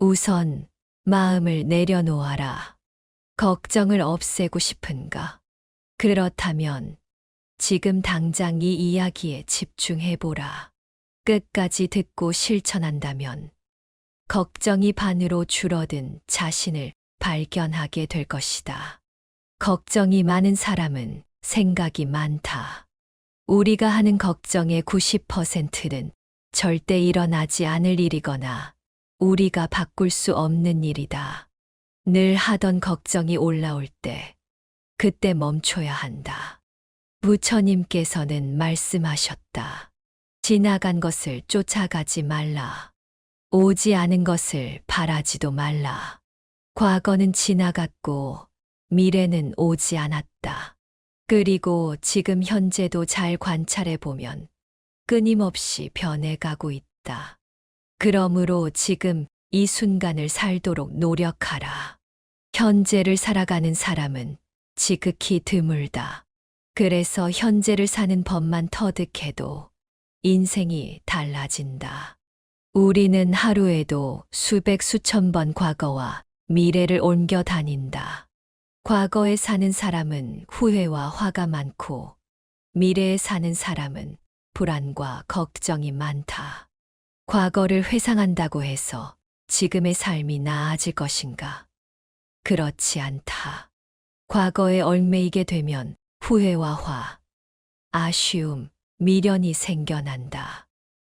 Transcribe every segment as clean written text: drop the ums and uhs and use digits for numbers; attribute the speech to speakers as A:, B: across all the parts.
A: 우선 마음을 내려놓아라. 걱정을 없애고 싶은가? 그렇다면 지금 당장 이 이야기에 집중해보라. 끝까지 듣고 실천한다면 걱정이 반으로 줄어든 자신을 발견하게 될 것이다. 걱정이 많은 사람은 생각이 많다. 우리가 하는 걱정의 90%는 절대 일어나지 않을 일이거나 우리가 바꿀 수 없는 일이다. 늘 하던 걱정이 올라올 때, 그때 멈춰야 한다. 부처님께서는 말씀하셨다. 지나간 것을 쫓아가지 말라. 오지 않은 것을 바라지도 말라. 과거는 지나갔고 미래는 오지 않았다. 그리고 지금 현재도 잘 관찰해 보면 끊임없이 변해가고 있다. 그러므로 지금 이 순간을 살도록 노력하라. 현재를 살아가는 사람은 지극히 드물다. 그래서 현재를 사는 법만 터득해도 인생이 달라진다. 우리는 하루에도 수백 수천 번 과거와 미래를 옮겨 다닌다. 과거에 사는 사람은 후회와 화가 많고 미래에 사는 사람은 불안과 걱정이 많다. 과거를 회상한다고 해서 지금의 삶이 나아질 것인가? 그렇지 않다. 과거에 얽매이게 되면 후회와 화, 아쉬움, 미련이 생겨난다.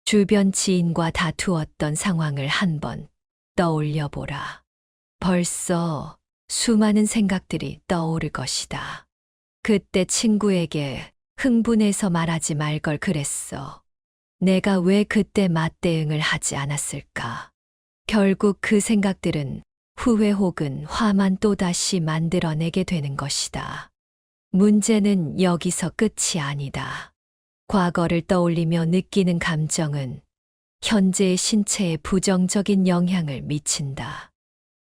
A: 주변 지인과 다투었던 상황을 한번 떠올려 보라. 벌써 수많은 생각들이 떠오를 것이다. 그때 친구에게 흥분해서 말하지 말 걸 그랬어. 내가 왜 그때 맞대응을 하지 않았을까? 결국 그 생각들은 후회 혹은 화만 또다시 만들어내게 되는 것이다. 문제는 여기서 끝이 아니다. 과거를 떠올리며 느끼는 감정은 현재의 신체에 부정적인 영향을 미친다.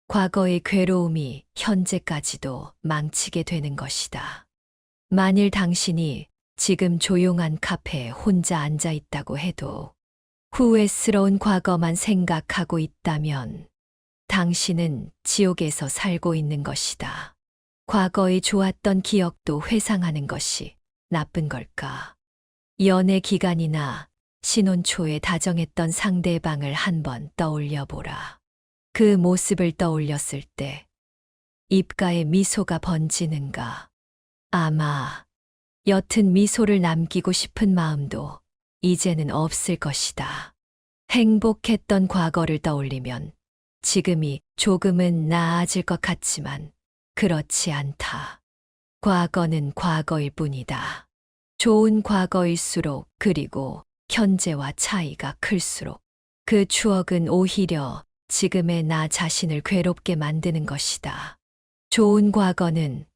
A: 과거의 괴로움이 현재까지도 망치게 되는 것이다. 만일 당신이 지금 조용한 카페에 혼자 앉아 있다고 해도 후회스러운 과거만 생각하고 있다면 당신은 지옥에서 살고 있는 것이다. 과거의 좋았던 기억도 회상하는 것이 나쁜 걸까? 연애 기간이나 신혼 초에 다정했던 상대방을 한번 떠올려 보라. 그 모습을 떠올렸을 때 입가에 미소가 번지는가? 아마 옅은 미소를 남기고 싶은 마음도 이제는 없을 것이다. 행복했던 과거를 떠올리면 지금이 조금은 나아질 것 같지만 그렇지 않다. 과거는 과거일 뿐이다. 좋은 과거일수록 그리고 현재와 차이가 클수록 그 추억은 오히려 지금의 나 자신을 괴롭게 만드는 것이다. 좋은 과거는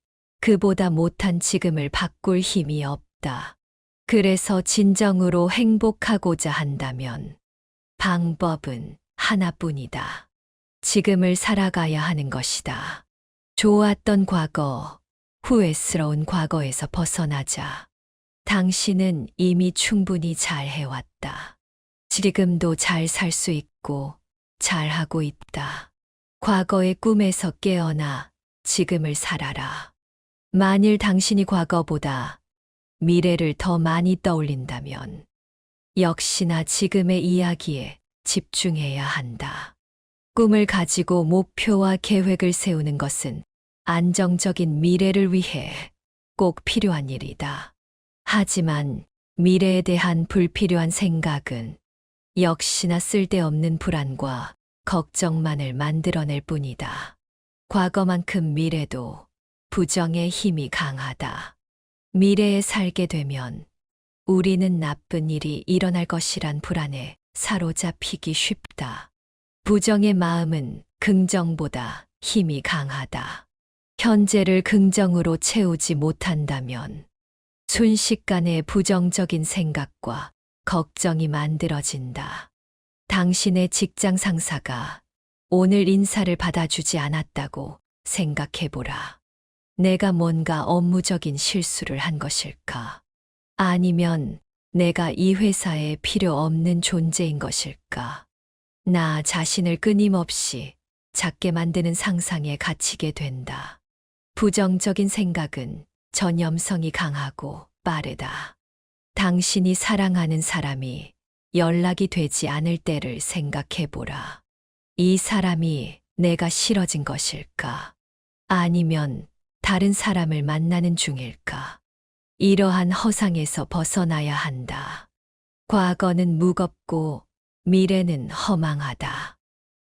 A: 그보다 못한 지금을 바꿀 힘이 없다. 그래서 진정으로 행복하고자 한다면 방법은 하나뿐이다. 지금을 살아가야 하는 것이다. 좋았던 과거, 후회스러운 과거에서 벗어나자. 당신은 이미 충분히 잘 해왔다. 지금도 잘 살 수 있고 잘하고 있다. 과거의 꿈에서 깨어나 지금을 살아라. 만일 당신이 과거보다 미래를 더 많이 떠올린다면 역시나 지금의 이야기에 집중해야 한다. 꿈을 가지고 목표와 계획을 세우는 것은 안정적인 미래를 위해 꼭 필요한 일이다. 하지만 미래에 대한 불필요한 생각은 역시나 쓸데없는 불안과 걱정만을 만들어낼 뿐이다. 과거만큼 미래도 부정의 힘이 강하다. 미래에 살게 되면 우리는 나쁜 일이 일어날 것이란 불안에 사로잡히기 쉽다. 부정의 마음은 긍정보다 힘이 강하다. 현재를 긍정으로 채우지 못한다면 순식간에 부정적인 생각과 걱정이 만들어진다. 당신의 직장 상사가 오늘 인사를 받아주지 않았다고 생각해보라. 내가 뭔가 업무적인 실수를 한 것일까? 아니면 내가 이 회사에 필요 없는 존재인 것일까? 나 자신을 끊임없이 작게 만드는 상상에 갇히게 된다. 부정적인 생각은 전염성이 강하고 빠르다. 당신이 사랑하는 사람이 연락이 되지 않을 때를 생각해 보라. 이 사람이 내가 싫어진 것일까? 아니면 다른 사람을 만나는 중일까? 이러한 허상에서 벗어나야 한다. 과거는 무겁고 미래는 허망하다.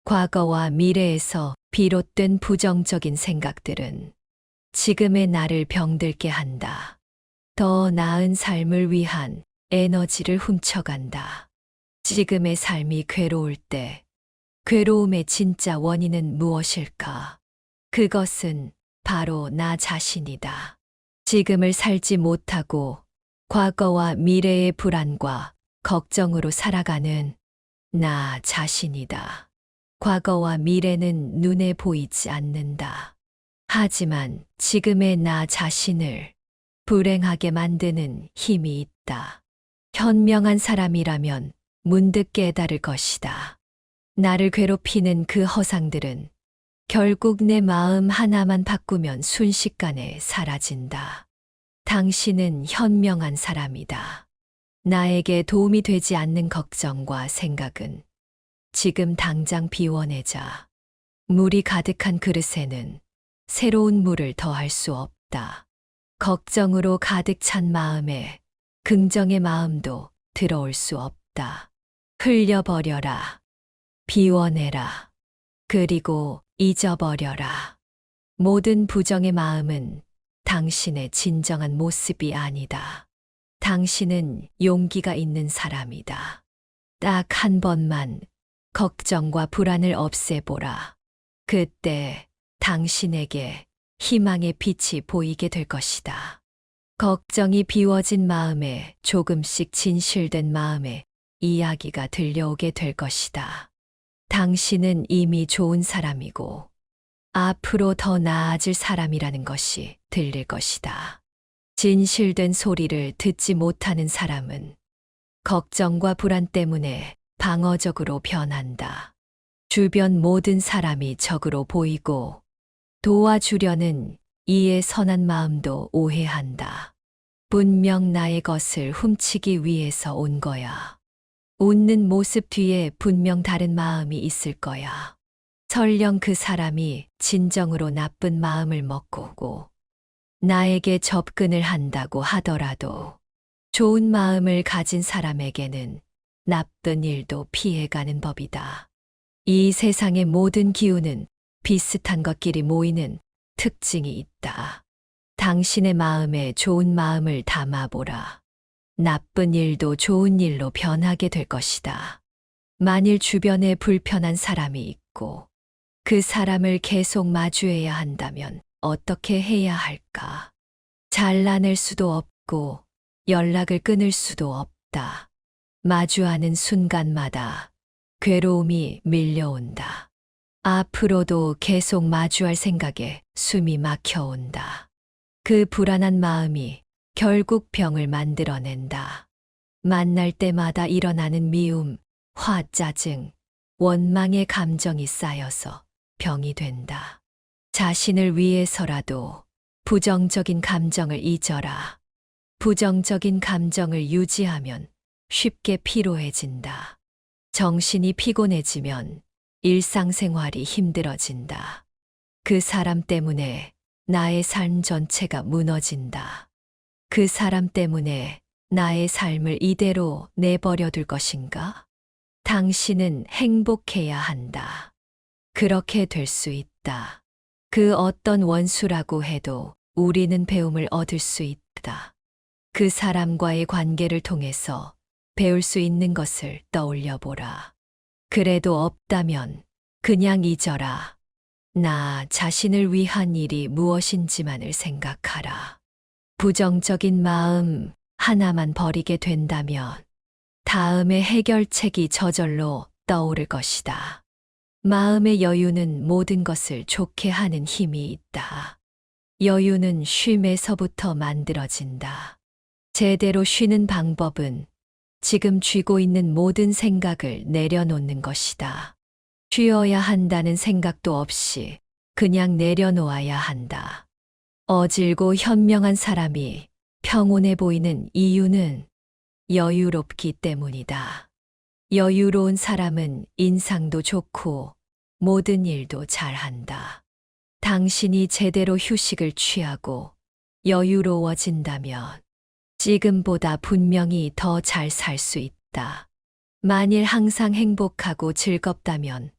A: 과거와 미래에서 비롯된 부정적인 생각들은 지금의 나를 병들게 한다. 더 나은 삶을 위한 에너지를 훔쳐간다. 지금의 삶이 괴로울 때 괴로움의 진짜 원인은 무엇일까? 그것은 바로 나 자신이다. 지금을 살지 못하고 과거와 미래의 불안과 걱정으로 살아가는 나 자신이다. 과거와 미래는 눈에 보이지 않는다. 하지만 지금의 나 자신을 불행하게 만드는 힘이 있다. 현명한 사람이라면 문득 깨달을 것이다. 나를 괴롭히는 그 허상들은 결국 내 마음 하나만 바꾸면 순식간에 사라진다. 당신은 현명한 사람이다. 나에게 도움이 되지 않는 걱정과 생각은 지금 당장 비워내자. 물이 가득한 그릇에는 새로운 물을 더할 수 없다. 걱정으로 가득 찬 마음에 긍정의 마음도 들어올 수 없다. 흘려버려라. 비워내라. 그리고 잊어버려라. 모든 부정의 마음은 당신의 진정한 모습이 아니다. 당신은 용기가 있는 사람이다. 딱 한 번만 걱정과 불안을 없애보라. 그때 당신에게 희망의 빛이 보이게 될 것이다. 걱정이 비워진 마음에 조금씩 진실된 마음에 이야기가 들려오게 될 것이다. 당신은 이미 좋은 사람이고 앞으로 더 나아질 사람이라는 것이 들릴 것이다. 진실된 소리를 듣지 못하는 사람은 걱정과 불안 때문에 방어적으로 변한다. 주변 모든 사람이 적으로 보이고 도와주려는 이의 선한 마음도 오해한다. 분명 나의 것을 훔치기 위해서 온 거야. 웃는 모습 뒤에 분명 다른 마음이 있을 거야. 설령 그 사람이 진정으로 나쁜 마음을 먹고 나에게 접근을 한다고 하더라도 좋은 마음을 가진 사람에게는 나쁜 일도 피해가는 법이다. 이 세상의 모든 기운은 비슷한 것끼리 모이는 특징이 있다. 당신의 마음에 좋은 마음을 담아보라. 나쁜 일도 좋은 일로 변하게 될 것이다. 만일 주변에 불편한 사람이 있고 그 사람을 계속 마주해야 한다면 어떻게 해야 할까? 잘라낼 수도 없고 연락을 끊을 수도 없다. 마주하는 순간마다 괴로움이 밀려온다. 앞으로도 계속 마주할 생각에 숨이 막혀온다. 그 불안한 마음이 결국 병을 만들어낸다. 만날 때마다 일어나는 미움, 화, 짜증, 원망의 감정이 쌓여서 병이 된다. 자신을 위해서라도 부정적인 감정을 잊어라. 부정적인 감정을 유지하면 쉽게 피로해진다. 정신이 피곤해지면 일상생활이 힘들어진다. 그 사람 때문에 나의 삶 전체가 무너진다. 그 사람 때문에 나의 삶을 이대로 내버려 둘 것인가? 당신은 행복해야 한다. 그렇게 될 수 있다. 그 어떤 원수라고 해도 우리는 배움을 얻을 수 있다. 그 사람과의 관계를 통해서 배울 수 있는 것을 떠올려 보라. 그래도 없다면 그냥 잊어라. 나 자신을 위한 일이 무엇인지만을 생각하라. 부정적인 마음 하나만 버리게 된다면 다음의 해결책이 저절로 떠오를 것이다. 마음의 여유는 모든 것을 좋게 하는 힘이 있다. 여유는 쉼에서부터 만들어진다. 제대로 쉬는 방법은 지금 쥐고 있는 모든 생각을 내려놓는 것이다. 쉬어야 한다는 생각도 없이 그냥 내려놓아야 한다. 어질고 현명한 사람이 평온해 보이는 이유는 여유롭기 때문이다. 여유로운 사람은 인상도 좋고 모든 일도 잘한다. 당신이 제대로 휴식을 취하고 여유로워진다면 지금보다 분명히 더 잘 살 수 있다. 만일 항상 행복하고 즐겁다면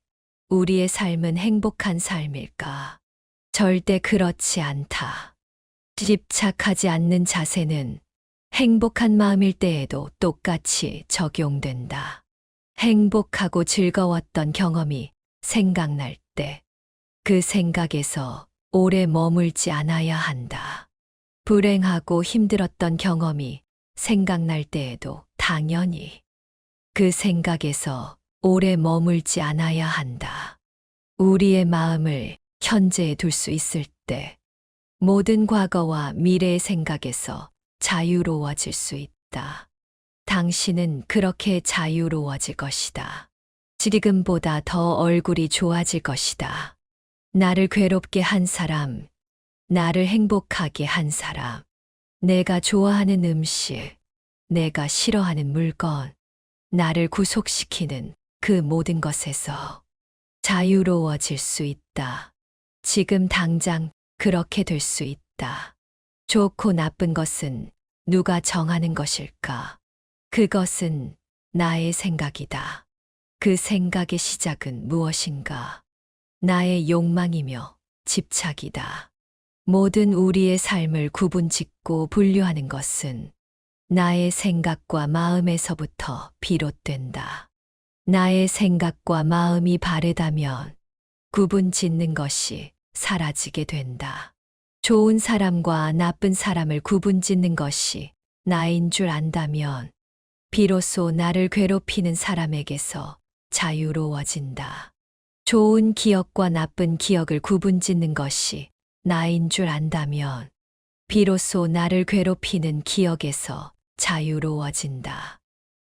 A: 우리의 삶은 행복한 삶일까? 절대 그렇지 않다. 집착하지 않는 자세는 행복한 마음일 때에도 똑같이 적용된다. 행복하고 즐거웠던 경험이 생각날 때 그 생각에서 오래 머물지 않아야 한다. 불행하고 힘들었던 경험이 생각날 때에도 당연히 그 생각에서 오래 머물지 않아야 한다. 우리의 마음을 현재에 둘 수 있을 때 모든 과거와 미래의 생각에서 자유로워질 수 있다. 당신은 그렇게 자유로워질 것이다. 지금보다 더 얼굴이 좋아질 것이다. 나를 괴롭게 한 사람, 나를 행복하게 한 사람, 내가 좋아하는 음식, 내가 싫어하는 물건, 나를 구속시키는 그 모든 것에서 자유로워질 수 있다. 지금 당장 그렇게 될 수 있다. 좋고 나쁜 것은 누가 정하는 것일까? 그것은 나의 생각이다. 그 생각의 시작은 무엇인가? 나의 욕망이며 집착이다. 모든 우리의 삶을 구분짓고 분류하는 것은 나의 생각과 마음에서부터 비롯된다. 나의 생각과 마음이 바르다면 구분짓는 것이 사라지게 된다. 좋은 사람과 나쁜 사람을 구분짓는 것이 나인 줄 안다면 비로소 나를 괴롭히는 사람에게서 자유로워진다. 좋은 기억과 나쁜 기억을 구분짓는 것이 나인 줄 안다면 비로소 나를 괴롭히는 기억에서 자유로워진다.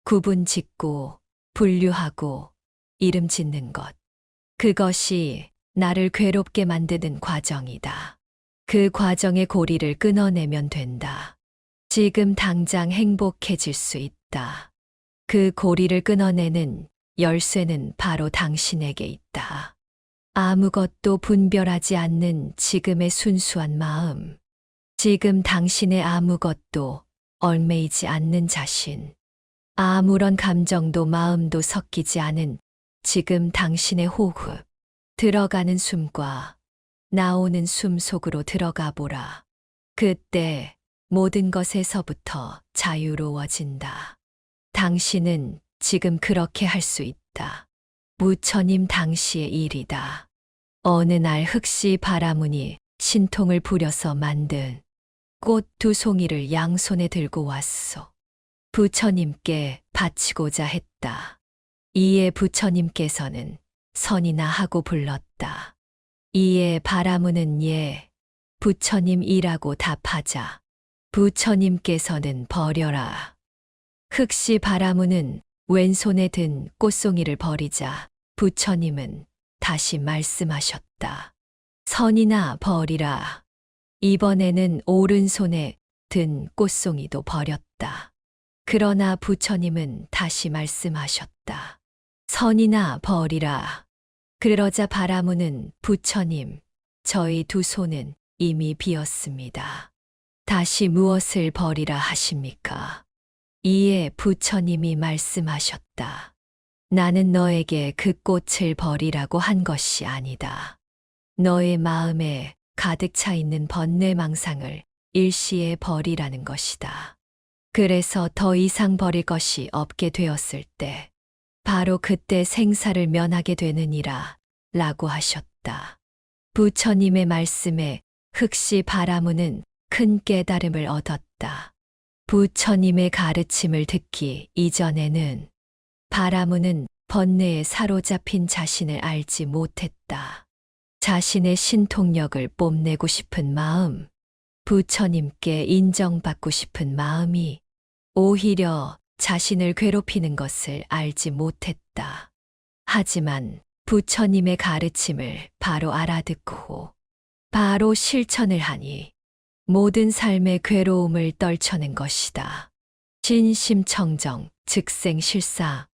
A: 구분짓고 분류하고 이름 짓는 것. 그것이 나를 괴롭게 만드는 과정이다. 그 과정의 고리를 끊어내면 된다. 지금 당장 행복해질 수 있다. 그 고리를 끊어내는 열쇠는 바로 당신에게 있다. 아무것도 분별하지 않는 지금의 순수한 마음. 지금 당신의 아무것도 얽매이지 않는 자신. 아무런 감정도 마음도 섞이지 않은 지금 당신의 호흡. 들어가는 숨과 나오는 숨 속으로 들어가 보라. 그때 모든 것에서부터 자유로워진다. 당신은 지금 그렇게 할 수 있다. 부처님 당시의 일이다. 어느 날 흑시 바라문이 신통을 부려서 만든 꽃 2송이를 양손에 들고 왔소. 부처님께 바치고자 했다. 이에 부처님께서는 선이나 하고 불렀다. 이에 바라문은 예, 부처님이라고 답하자 부처님께서는 버려라. 흑시 바라문은 왼손에 든 꽃송이를 버리자 부처님은 다시 말씀하셨다. 선이나 버리라. 이번에는 오른손에 든 꽃송이도 버렸다. 그러나 부처님은 다시 말씀하셨다. 선이나 버리라. 그러자 바라문은 부처님, 저희 2손은 이미 비었습니다. 다시 무엇을 버리라 하십니까? 이에 부처님이 말씀하셨다. 나는 너에게 그 꽃을 버리라고 한 것이 아니다. 너의 마음에 가득 차 있는 번뇌망상을 일시에 버리라는 것이다. 그래서 더 이상 버릴 것이 없게 되었을 때 바로 그때 생사를 면하게 되느니라 라고 하셨다. 부처님의 말씀에 흑시 바라문은 큰 깨달음을 얻었다. 부처님의 가르침을 듣기 이전에는 바라문은 번뇌에 사로잡힌 자신을 알지 못했다. 자신의 신통력을 뽐내고 싶은 마음, 부처님께 인정받고 싶은 마음이 오히려 자신을 괴롭히는 것을 알지 못했다. 하지만 부처님의 가르침을 바로 알아듣고 바로 실천을 하니 모든 삶의 괴로움을 떨쳐낸 것이다. 진심청정, 즉생실사,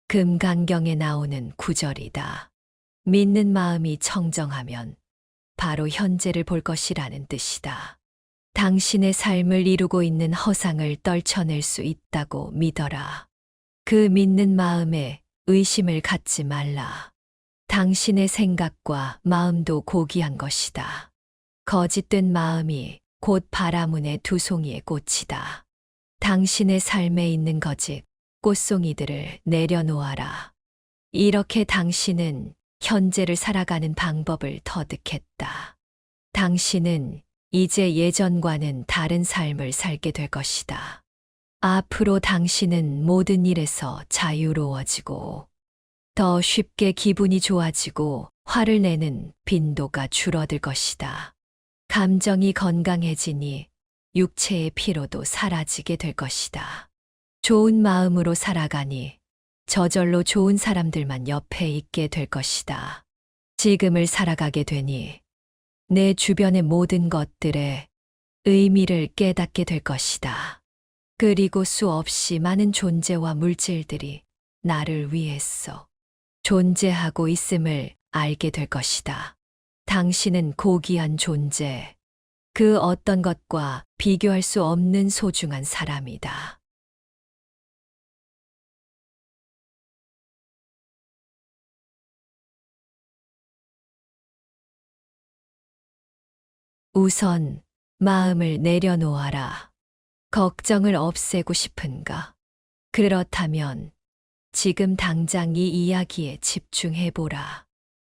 A: 금강경에 나오는 구절이다. 믿는 마음이 청정하면 바로 현재를 볼 것이라는 뜻이다. 당신의 삶을 이루고 있는 허상을 떨쳐낼 수 있다고 믿어라. 그 믿는 마음에 의심을 갖지 말라. 당신의 생각과 마음도 고귀한 것이다. 거짓된 마음이 곧 바라문의 두 송이의 꽃이다. 당신의 삶에 있는 거짓 꽃송이들을 내려놓아라. 이렇게 당신은 현재를 살아가는 방법을 터득했다. 당신은 이제 예전과는 다른 삶을 살게 될 것이다. 앞으로 당신은 모든 일에서 자유로워지고 더 쉽게 기분이 좋아지고 화를 내는 빈도가 줄어들 것이다. 감정이 건강해지니 육체의 피로도 사라지게 될 것이다. 좋은 마음으로 살아가니 저절로 좋은 사람들만 옆에 있게 될 것이다. 지금을 살아가게 되니 내 주변의 모든 것들의 의미를 깨닫게 될 것이다. 그리고 수없이 많은 존재와 물질들이 나를 위해서 존재하고 있음을 알게 될 것이다. 당신은 고귀한 존재, 그 어떤 것과 비교할 수 없는 소중한 사람이다. 우선 마음을 내려놓아라. 걱정을 없애고 싶은가? 그렇다면 지금 당장 이 이야기에 집중해보라.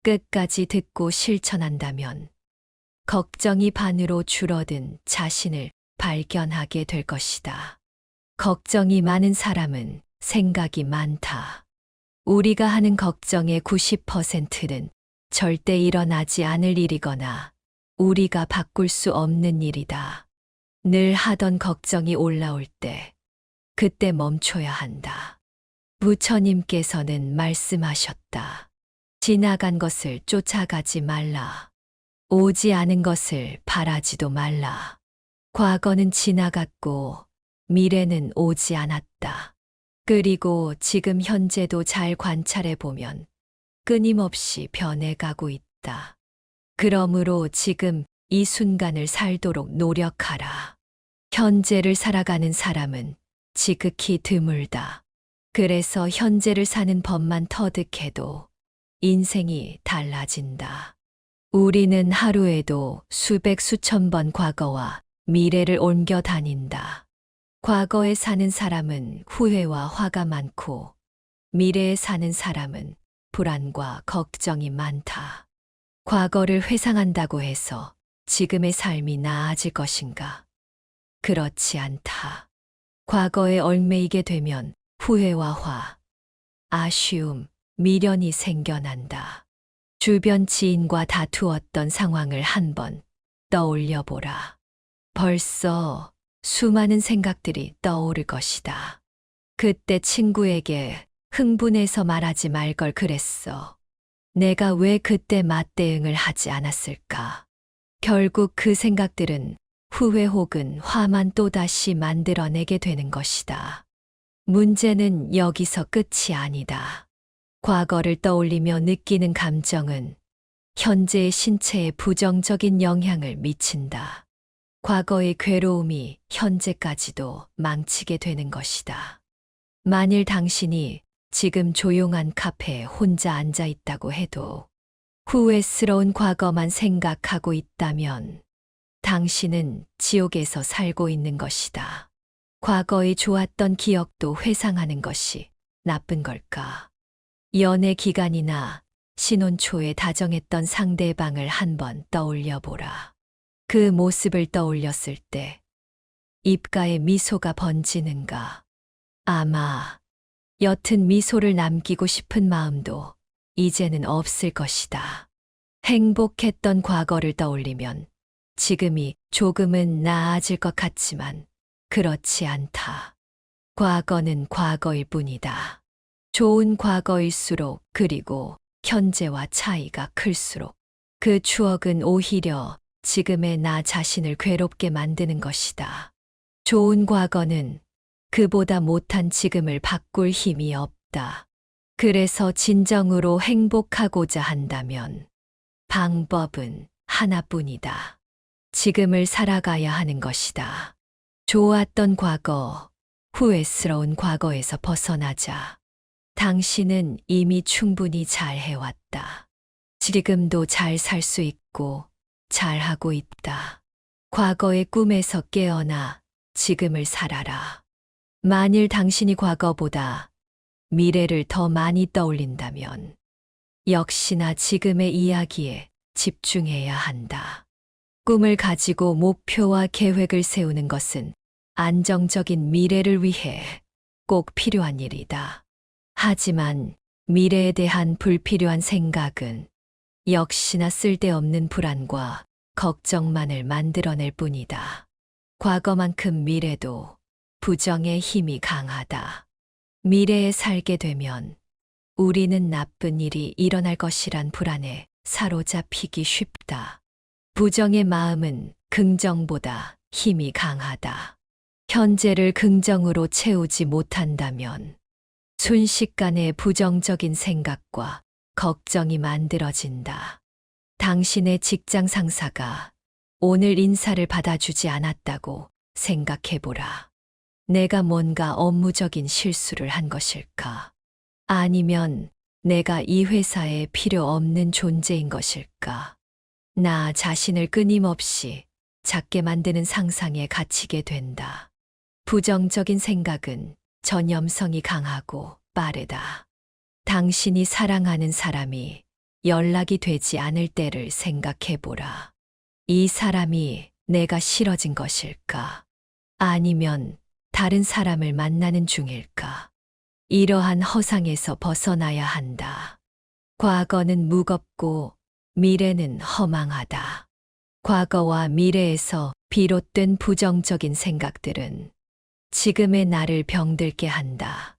A: 끝까지 듣고 실천한다면 걱정이 반으로 줄어든 자신을 발견하게 될 것이다. 걱정이 많은 사람은 생각이 많다. 우리가 하는 걱정의 90%는 절대 일어나지 않을 일이거나 우리가 바꿀 수 없는 일이다. 늘 하던 걱정이 올라올 때, 그때 멈춰야 한다. 부처님께서는 말씀하셨다. 지나간 것을 쫓아가지 말라. 오지 않은 것을 바라지도 말라. 과거는 지나갔고 미래는 오지 않았다. 그리고 지금 현재도 잘 관찰해 보면 끊임없이 변해가고 있다. 그러므로 지금 이 순간을 살도록 노력하라. 현재를 살아가는 사람은 지극히 드물다. 그래서 현재를 사는 법만 터득해도 인생이 달라진다. 우리는 하루에도 수백 수천 번 과거와 미래를 옮겨 다닌다. 과거에 사는 사람은 후회와 화가 많고 미래에 사는 사람은 불안과 걱정이 많다. 과거를 회상한다고 해서 지금의 삶이 나아질 것인가? 그렇지 않다. 과거에 얽매이게 되면 후회와 화, 아쉬움, 미련이 생겨난다. 주변 지인과 다투었던 상황을 한번 떠올려 보라. 벌써 수많은 생각들이 떠오를 것이다. 그때 친구에게 흥분해서 말하지 말 걸 그랬어. 내가 왜 그때 맞대응을 하지 않았을까? 결국 그 생각들은 후회 혹은 화만 또다시 만들어내게 되는 것이다. 문제는 여기서 끝이 아니다. 과거를 떠올리며 느끼는 감정은 현재의 신체에 부정적인 영향을 미친다. 과거의 괴로움이 현재까지도 망치게 되는 것이다. 만일 당신이 지금 조용한 카페에 혼자 앉아 있다고 해도 후회스러운 과거만 생각하고 있다면 당신은 지옥에서 살고 있는 것이다. 과거의 좋았던 기억도 회상하는 것이 나쁜 걸까? 연애 기간이나 신혼 초에 다정했던 상대방을 한번 떠올려 보라. 그 모습을 떠올렸을 때 입가에 미소가 번지는가? 아마 옅은 미소를 남기고 싶은 마음도 이제는 없을 것이다. 행복했던 과거를 떠올리면 지금이 조금은 나아질 것 같지만 그렇지 않다. 과거는 과거일 뿐이다. 좋은 과거일수록 그리고 현재와 차이가 클수록 그 추억은 오히려 지금의 나 자신을 괴롭게 만드는 것이다. 좋은 과거는 그보다 못한 지금을 바꿀 힘이 없다. 그래서 진정으로 행복하고자 한다면 방법은 하나뿐이다. 지금을 살아가야 하는 것이다. 좋았던 과거, 후회스러운 과거에서 벗어나자. 당신은 이미 충분히 잘 해왔다. 지금도 잘 살 수 있고 잘하고 있다. 과거의 꿈에서 깨어나 지금을 살아라. 만일 당신이 과거보다 미래를 더 많이 떠올린다면 역시나 지금의 이야기에 집중해야 한다. 꿈을 가지고 목표와 계획을 세우는 것은 안정적인 미래를 위해 꼭 필요한 일이다. 하지만 미래에 대한 불필요한 생각은 역시나 쓸데없는 불안과 걱정만을 만들어낼 뿐이다. 과거만큼 미래도 부정의 힘이 강하다. 미래에 살게 되면 우리는 나쁜 일이 일어날 것이란 불안에 사로잡히기 쉽다. 부정의 마음은 긍정보다 힘이 강하다. 현재를 긍정으로 채우지 못한다면 순식간에 부정적인 생각과 걱정이 만들어진다. 당신의 직장 상사가 오늘 인사를 받아주지 않았다고 생각해보라. 내가 뭔가 업무적인 실수를 한 것일까? 아니면 내가 이 회사에 필요 없는 존재인 것일까? 나 자신을 끊임없이 작게 만드는 상상에 갇히게 된다. 부정적인 생각은 전염성이 강하고 빠르다. 당신이 사랑하는 사람이 연락이 되지 않을 때를 생각해보라. 이 사람이 내가 싫어진 것일까? 아니면 다른 사람을 만나는 중일까? 이러한 허상에서 벗어나야 한다. 과거는 무겁고 미래는 허망하다. 과거와 미래에서 비롯된 부정적인 생각들은 지금의 나를 병들게 한다.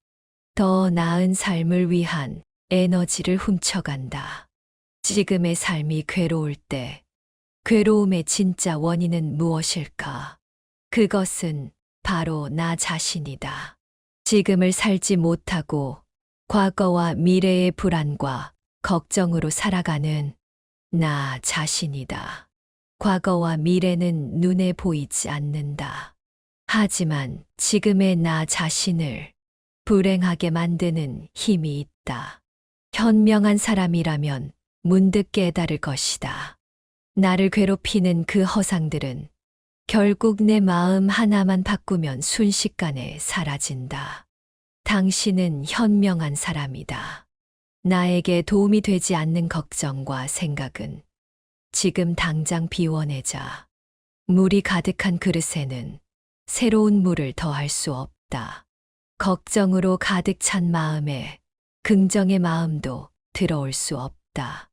A: 더 나은 삶을 위한 에너지를 훔쳐간다. 지금의 삶이 괴로울 때 괴로움의 진짜 원인은 무엇일까? 그것은 바로 나 자신이다. 지금을 살지 못하고 과거와 미래의 불안과 걱정으로 살아가는 나 자신이다. 과거와 미래는 눈에 보이지 않는다. 하지만 지금의 나 자신을 불행하게 만드는 힘이 있다. 현명한 사람이라면 문득 깨달을 것이다. 나를 괴롭히는 그 허상들은 결국 내 마음 하나만 바꾸면 순식간에 사라진다. 당신은 현명한 사람이다. 나에게 도움이 되지 않는 걱정과 생각은 지금 당장 비워내자. 물이 가득한 그릇에는 새로운 물을 더할 수 없다. 걱정으로 가득 찬 마음에 긍정의 마음도 들어올 수 없다.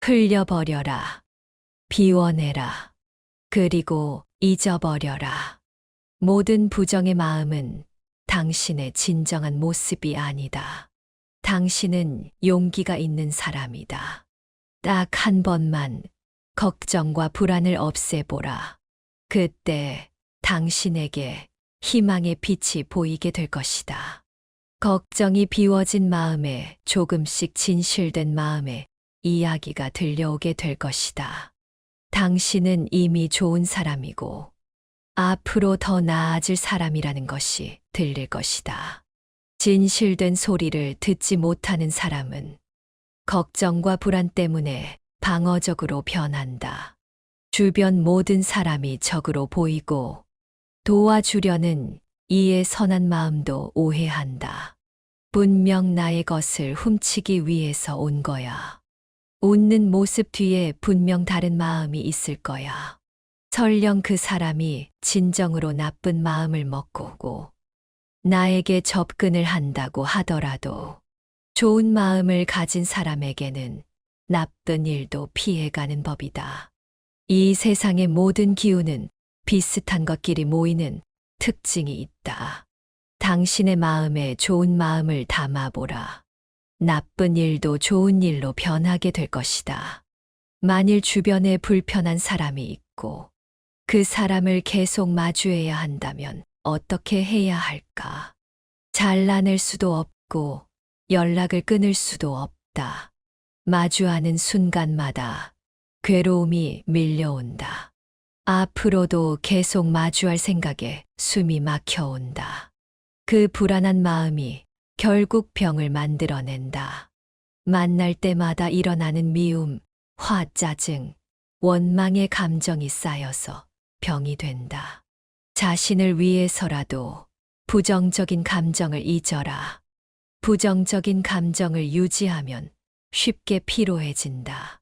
A: 흘려버려라. 비워내라. 그리고 잊어버려라. 모든 부정의 마음은 당신의 진정한 모습이 아니다. 당신은 용기가 있는 사람이다. 딱 한 번만 걱정과 불안을 없애보라. 그때 당신에게 희망의 빛이 보이게 될 것이다. 걱정이 비워진 마음에 조금씩 진실된 마음에 이야기가 들려오게 될 것이다. 당신은 이미 좋은 사람이고 앞으로 더 나아질 사람이라는 것이 들릴 것이다. 진실된 소리를 듣지 못하는 사람은 걱정과 불안 때문에 방어적으로 변한다. 주변 모든 사람이 적으로 보이고 도와주려는 이의 선한 마음도 오해한다. 분명 나의 것을 훔치기 위해서 온 거야. 웃는 모습 뒤에 분명 다른 마음이 있을 거야. 설령 그 사람이 진정으로 나쁜 마음을 먹고 나에게 접근을 한다고 하더라도 좋은 마음을 가진 사람에게는 나쁜 일도 피해가는 법이다. 이 세상의 모든 기운은 비슷한 것끼리 모이는 특징이 있다. 당신의 마음에 좋은 마음을 담아보라. 나쁜 일도 좋은 일로 변하게 될 것이다. 만일 주변에 불편한 사람이 있고 그 사람을 계속 마주해야 한다면 어떻게 해야 할까? 잘라낼 수도 없고 연락을 끊을 수도 없다. 마주하는 순간마다 괴로움이 밀려온다. 앞으로도 계속 마주할 생각에 숨이 막혀온다. 그 불안한 마음이 결국 병을 만들어낸다. 만날 때마다 일어나는 미움, 화, 짜증, 원망의 감정이 쌓여서 병이 된다. 자신을 위해서라도 부정적인 감정을 잊어라. 부정적인 감정을 유지하면 쉽게 피로해진다.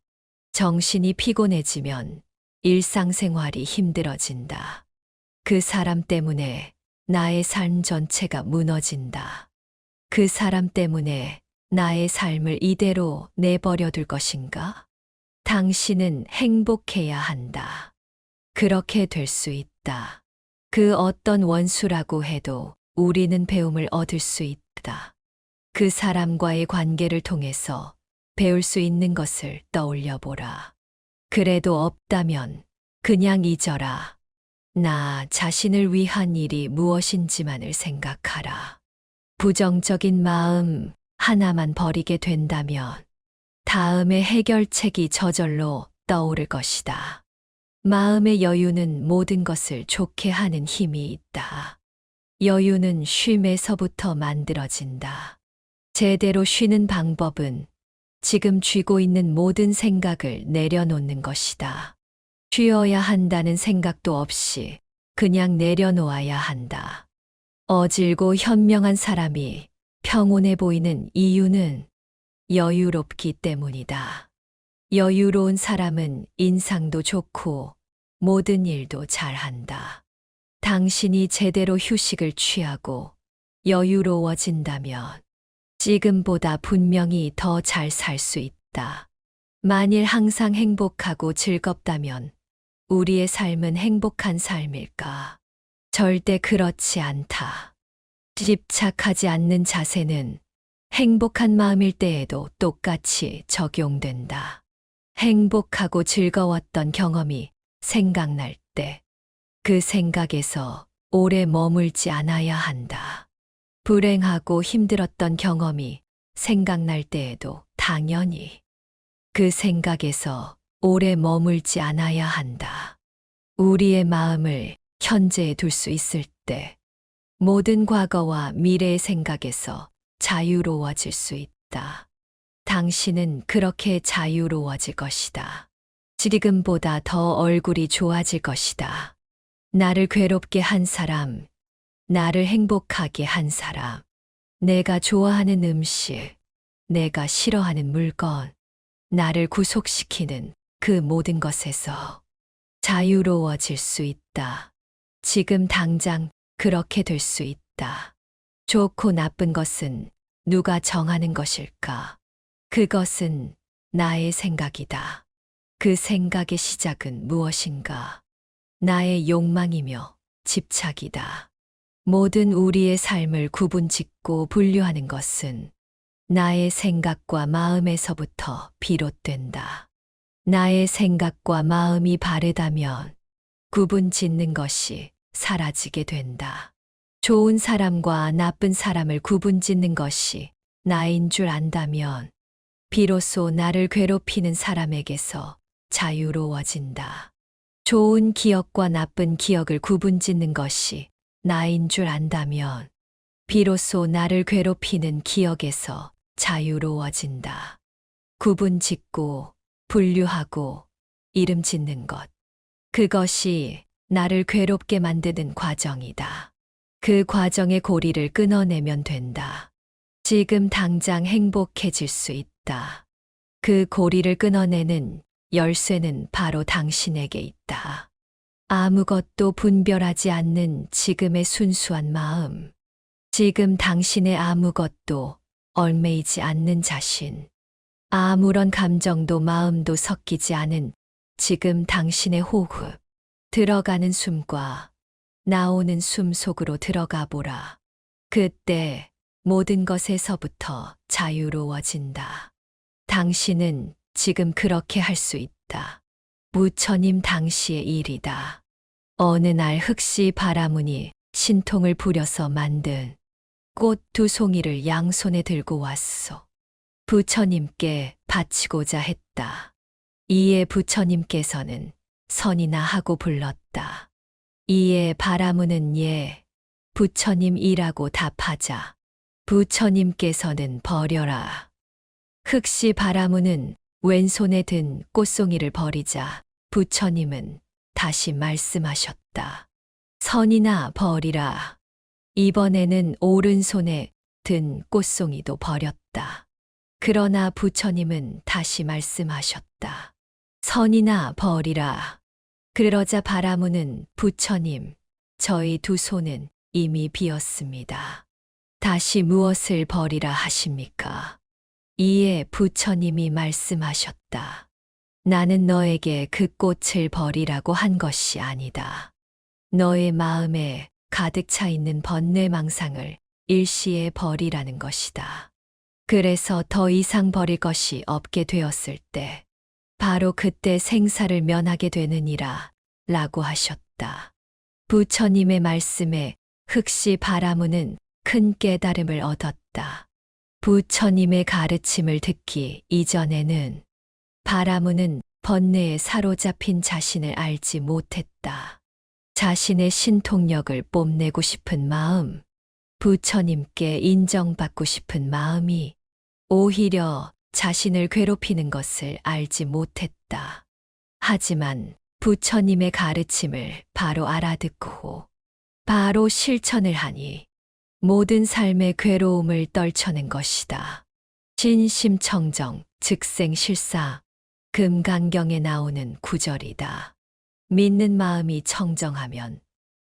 A: 정신이 피곤해지면 일상생활이 힘들어진다. 그 사람 때문에 나의 삶 전체가 무너진다. 그 사람 때문에 나의 삶을 이대로 내버려 둘 것인가? 당신은 행복해야 한다. 그렇게 될 수 있다. 그 어떤 원수라고 해도 우리는 배움을 얻을 수 있다. 그 사람과의 관계를 통해서 배울 수 있는 것을 떠올려 보라. 그래도 없다면 그냥 잊어라. 나 자신을 위한 일이 무엇인지만을 생각하라. 부정적인 마음 하나만 버리게 된다면 다음의 해결책이 저절로 떠오를 것이다. 마음의 여유는 모든 것을 좋게 하는 힘이 있다. 여유는 쉼에서부터 만들어진다. 제대로 쉬는 방법은 지금 쥐고 있는 모든 생각을 내려놓는 것이다. 쉬어야 한다는 생각도 없이 그냥 내려놓아야 한다. 어질고 현명한 사람이 평온해 보이는 이유는 여유롭기 때문이다. 여유로운 사람은 인상도 좋고 모든 일도 잘한다. 당신이 제대로 휴식을 취하고 여유로워진다면 지금보다 분명히 더 잘 살 수 있다. 만일 항상 행복하고 즐겁다면 우리의 삶은 행복한 삶일까? 절대 그렇지 않다. 집착하지 않는 자세는 행복한 마음일 때에도 똑같이 적용된다. 행복하고 즐거웠던 경험이 생각날 때 그 생각에서 오래 머물지 않아야 한다. 불행하고 힘들었던 경험이 생각날 때에도 당연히 그 생각에서 오래 머물지 않아야 한다. 우리의 마음을 현재에 둘 수 있을 때 모든 과거와 미래의 생각에서 자유로워질 수 있다. 당신은 그렇게 자유로워질 것이다. 지금보다 더 얼굴이 좋아질 것이다. 나를 괴롭게 한 사람, 나를 행복하게 한 사람, 내가 좋아하는 음식, 내가 싫어하는 물건, 나를 구속시키는 그 모든 것에서 자유로워질 수 있다. 지금 당장 그렇게 될 수 있다. 좋고 나쁜 것은 누가 정하는 것일까? 그것은 나의 생각이다. 그 생각의 시작은 무엇인가? 나의 욕망이며 집착이다. 모든 우리의 삶을 구분짓고 분류하는 것은 나의 생각과 마음에서부터 비롯된다. 나의 생각과 마음이 바르다면 구분짓는 것이 사라지게 된다. 좋은 사람과 나쁜 사람을 구분짓는 것이 나인 줄 안다면 비로소 나를 괴롭히는 사람에게서 자유로워진다. 좋은 기억과 나쁜 기억을 구분짓는 것이 나인 줄 안다면 비로소 나를 괴롭히는 기억에서 자유로워진다. 구분짓고 분류하고 이름 짓는 것. 그것이 나를 괴롭게 만드는 과정이다. 그 과정의 고리를 끊어내면 된다. 지금 당장 행복해질 수 있다. 그 고리를 끊어내는 열쇠는 바로 당신에게 있다. 아무것도 분별하지 않는 지금의 순수한 마음. 지금 당신의 아무것도 얽매이지 않는 자신. 아무런 감정도 마음도 섞이지 않은 지금 당신의 호흡. 들어가는 숨과 나오는 숨 속으로 들어가 보라. 그때 모든 것에서부터 자유로워진다. 당신은 지금 그렇게 할 수 있다. 부처님 당시의 일이다. 어느 날 흑시 바라문이 신통을 부려서 만든 꽃 2송이를 양손에 들고 왔소. 부처님께 바치고자 했다. 이에 부처님께서는 선이나 하고 불렀다. 이에 바라문은 예, 부처님이라고 답하자 부처님께서는 버려라. 흑시 바라문은 왼손에 든 꽃송이를 버리자 부처님은 다시 말씀하셨다. 선이나 버리라. 이번에는 오른손에 든 꽃송이도 버렸다. 그러나 부처님은 다시 말씀하셨다. 선이나 버리라. 그러자 바라문은 부처님, 저희 2손은 이미 비었습니다. 다시 무엇을 버리라 하십니까? 이에 부처님이 말씀하셨다. 나는 너에게 그 꽃을 버리라고 한 것이 아니다. 너의 마음에 가득 차 있는 번뇌망상을 일시에 버리라는 것이다. 그래서 더 이상 버릴 것이 없게 되었을 때, 바로 그때 생사를 면하게 되느니라 라고 하셨다. 부처님의 말씀에 흑시 바라문은 큰 깨달음을 얻었다. 부처님의 가르침을 듣기 이전에는 바라문은 번뇌에 사로잡힌 자신을 알지 못했다. 자신의 신통력을 뽐내고 싶은 마음, 부처님께 인정받고 싶은 마음이 오히려 자신을 괴롭히는 것을 알지 못했다. 하지만 부처님의 가르침을 바로 알아듣고 바로 실천을 하니 모든 삶의 괴로움을 떨쳐낸 것이다. 신심청정, 즉생실사, 금강경에 나오는 구절이다. 믿는 마음이 청정하면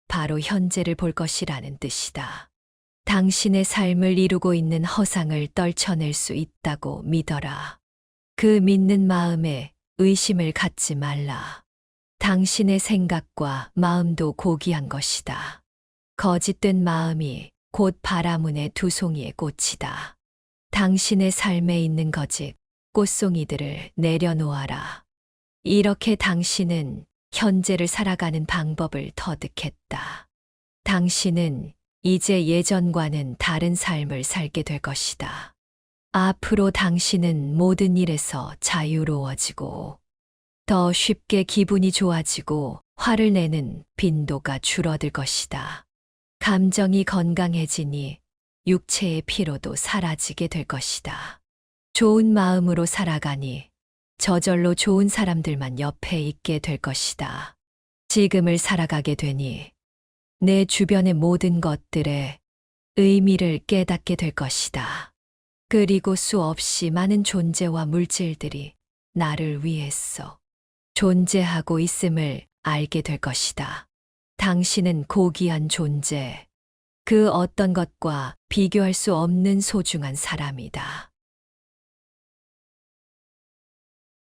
A: 바로 현재를 볼 것이라는 뜻이다. 당신의 삶을 이루고 있는 허상을 떨쳐낼 수 있다고 믿어라. 그 믿는 마음에 의심을 갖지 말라. 당신의 생각과 마음도 고귀한 것이다. 거짓된 마음이 곧 바라문의 2송이의 꽃이다. 당신의 삶에 있는 거짓, 꽃송이들을 내려놓아라. 이렇게 당신은 현재를 살아가는 방법을 터득했다. 당신은 이제 예전과는 다른 삶을 살게 될 것이다. 앞으로 당신은 모든 일에서 자유로워지고 더 쉽게 기분이 좋아지고 화를 내는 빈도가 줄어들 것이다. 감정이 건강해지니 육체의 피로도 사라지게 될 것이다. 좋은 마음으로 살아가니 저절로 좋은 사람들만 옆에 있게 될 것이다. 지금을 살아가게 되니 내 주변의 모든 것들의 의미를 깨닫게 될 것이다. 그리고 수없이 많은 존재와 물질들이 나를 위해서 존재하고 있음을 알게 될 것이다. 당신은 고귀한 존재, 그 어떤 것과 비교할 수 없는 소중한 사람이다.